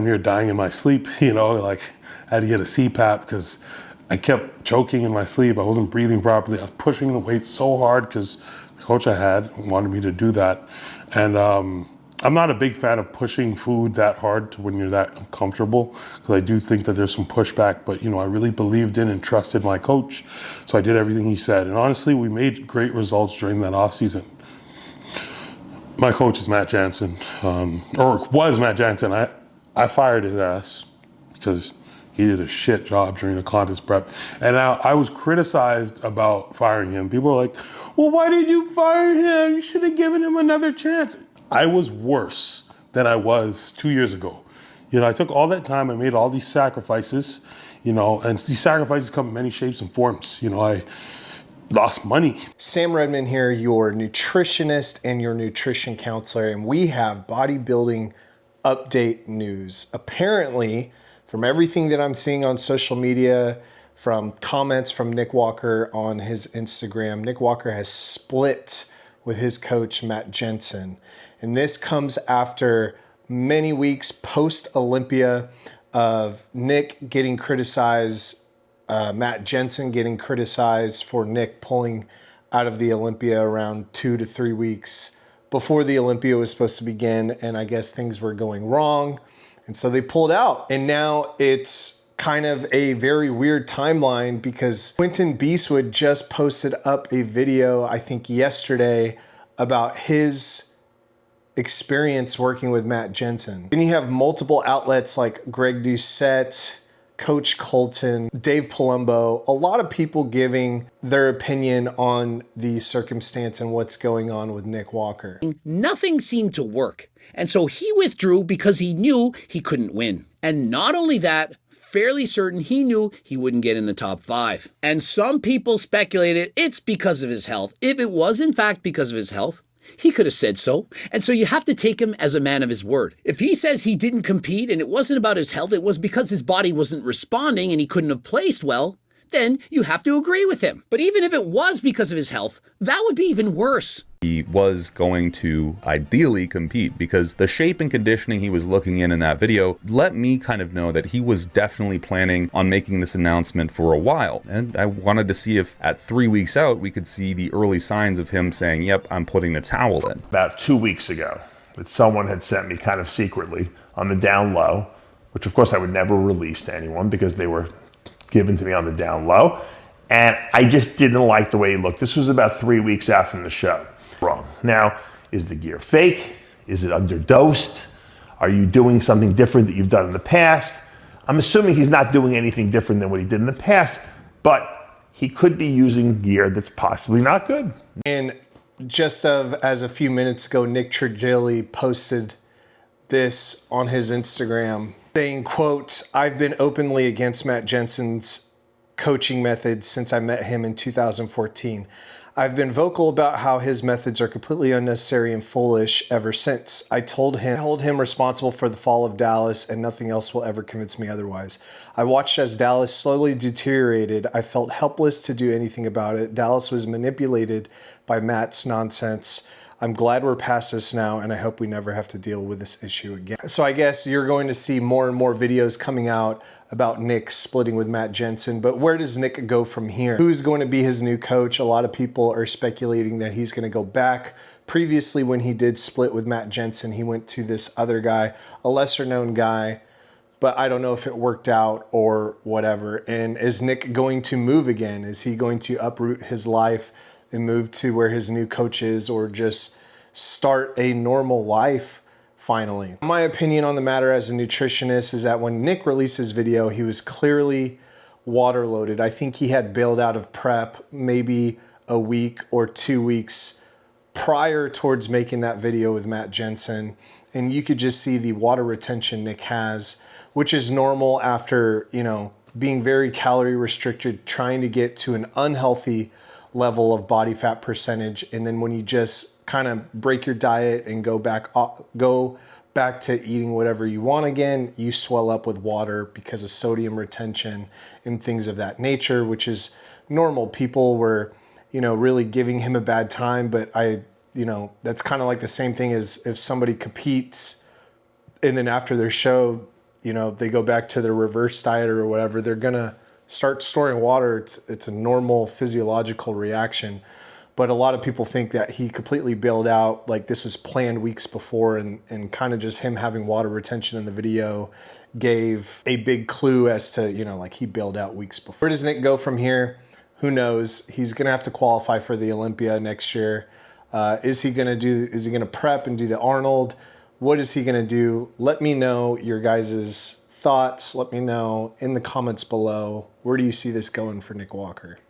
I'm here dying in my sleep, like I had to get a CPAP because I kept choking in my sleep. I wasn't breathing properly. I was pushing the weight so hard because the coach I had wanted me to do that. And I'm not a big fan of pushing food that hard to when you're that uncomfortable, because I do think that there's some pushback, but I really believed in and trusted my coach. So I did everything he said. And honestly, we made great results during that off season. My coach is Matt Jansen, or was Matt Jansen. I fired his ass because he did a shit job during the contest prep. And I was criticized about firing him. People were like, well, why did you fire him? You should have given him another chance. I was worse than I was 2 years ago. I took all that time, I made all these sacrifices, and these sacrifices come in many shapes and forms. I lost money. Sam Redman here, your nutritionist and your nutrition counselor, and we have bodybuilding update news. Apparently, from everything that I'm seeing on social media, from comments from Nick Walker on his Instagram, Nick Walker has split with his coach, Matt Jansen. And this comes after many weeks post-Olympia of Nick getting criticized, Matt Jansen getting criticized for Nick pulling out of the Olympia around 2 to 3 weeks before the Olympia was supposed to begin. And I guess things were going wrong. And so they pulled out. And now it's kind of a very weird timeline because Quentin Beastwood just posted up a video, I think yesterday, about his experience working with Matt Jansen. Then you have multiple outlets like Greg Doucette, Coach Colton, Dave Palumbo, a lot of people giving their opinion on the circumstance and what's going on with Nick Walker. Nothing seemed to work. And so he withdrew because he knew he couldn't win. And not only that, fairly certain he knew he wouldn't get in the top 5. And some people speculated it's because of his health. If it was in fact because of his health, he could have said so. And so you have to take him as a man of his word. If he says he didn't compete and it wasn't about his health, it was because his body wasn't responding and he couldn't have placed well, then you have to agree with him. But even if it was because of his health, that would be even worse. He was going to ideally compete because the shape and conditioning he was looking in that video let me kind of know that he was definitely planning on making this announcement for a while. And I wanted to see if at 3 weeks out, we could see the early signs of him saying, yep, I'm putting the towel in. About 2 weeks ago, that someone had sent me kind of secretly on the down low, which of course I would never release to anyone because they were given to me on the down low. And I just didn't like the way he looked. This was about 3 weeks out from the show. Wrong. Now, is the gear fake? Is it underdosed? Are you doing something different that you've done in the past? I'm assuming he's not doing anything different than what he did in the past, but he could be using gear that's possibly not good. And just as a few minutes ago, Nick Trigili posted this on his Instagram saying, quote, "I've been openly against Matt Jansen's coaching methods since I met him in 2014. I've been vocal about how his methods are completely unnecessary and foolish ever since. I hold him responsible for the fall of Dallas, and nothing else will ever convince me otherwise. I watched as Dallas slowly deteriorated. I felt helpless to do anything about it. Dallas was manipulated by Matt's nonsense. I'm glad we're past this now, and I hope we never have to deal with this issue again." So I guess you're going to see more and more videos coming out about Nick splitting with Matt Jansen, but where does Nick go from here? Who's going to be his new coach? A lot of people are speculating that he's going to go back. Previously, when he did split with Matt Jansen, he went to this other guy, a lesser known guy, but I don't know if it worked out or whatever. And is Nick going to move again? Is he going to uproot his life and move to where his new coach is, or just start a normal life finally? My opinion on the matter as a nutritionist is that when Nick released his video, he was clearly water loaded. I think he had bailed out of prep maybe a week or 2 weeks prior towards making that video with Matt Jansen. And you could just see the water retention Nick has, which is normal after, being very calorie restricted, trying to get to an unhealthy level of body fat percentage. And then when you just kind of break your diet and go back to eating whatever you want again, you swell up with water because of sodium retention and things of that nature, which is normal. People were, really giving him a bad time, but that's kind of like the same thing as if somebody competes and then after their show, they go back to their reverse diet or whatever, they're going to start storing water. It's a normal physiological reaction. But a lot of people think that he completely bailed out, like this was planned weeks before, and kind of just him having water retention in the video gave a big clue as to, like he bailed out weeks before. Where does Nick go from here? Who knows? He's going to have to qualify for the Olympia next year. Is he going to prep and do the Arnold? What is he going to do? Let me know your guys' thoughts. Let me know in the comments below. Where do you see this going for Nick Walker?